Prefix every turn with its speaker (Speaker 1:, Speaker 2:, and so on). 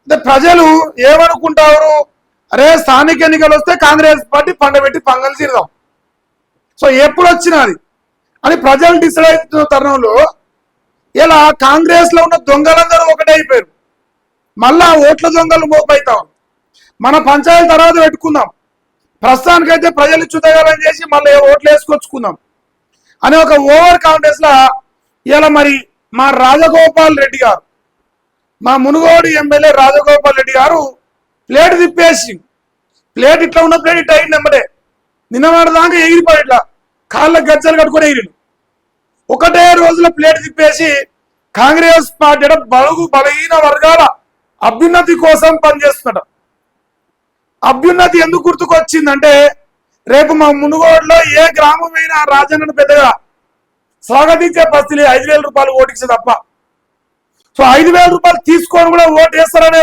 Speaker 1: అంటే ప్రజలు ఏమనుకుంటారు, అరే స్థానిక ఎన్నికలు వస్తే కాంగ్రెస్ పార్టీ పండబెట్టి పంగలు తీరుదాం, సో ఎప్పుడు వచ్చినది అని ప్రజలు డిసైడ్ అవుతున్న తరుణంలో ఇలా కాంగ్రెస్ లో ఉన్న దొంగలందరూ ఒకటే అయిపోయారు. మళ్ళా ఓట్ల దొంగలు మోపైతాం. మన పంచాయతీ తర్వాత పెట్టుకుందాం, ప్రస్తుతానికైతే ప్రజలు చుతగాలని చేసి మళ్ళీ ఓట్లు వేసుకొచ్చుకుందాం అని ఒక ఓవర్ కాన్ఫిడెన్స్ లా ఇలా మరి మా రాజగోపాల్ రెడ్డి గారు, మా మునుగోడు ఎమ్మెల్యే రాజగోపాల్ రెడ్డి గారు ప్లేట్ తిప్పేసి, ప్లేట్ ఇట్లా ఉన్న ప్లేట్ ఇట్లా అయింది వెంబడే నిన్నవాడి దాకా ఎగిరిపోయి ఇట్లా కాళ్ళ గజ్జలు కట్టుకుని ఎగిరి ఒకటే రోజుల ప్లేట్ తిప్పేసి కాంగ్రెస్ పార్టీ బడుగు బలహీన వర్గాల అభ్యున్నతి కోసం పనిచేస్తున్నట. అభ్యున్నతి ఎందుకు గుర్తుకొచ్చిందంటే రేపు మా మునుగోడులో ఏ గ్రామమైనా రాజన్నను పెద్దగా స్వాగతించే పరిస్థితి 5,000 రూపాయలు ఓటించే తప్ప. సో 5,000 రూపాయలు తీసుకొని కూడా ఓటు వేస్తారనే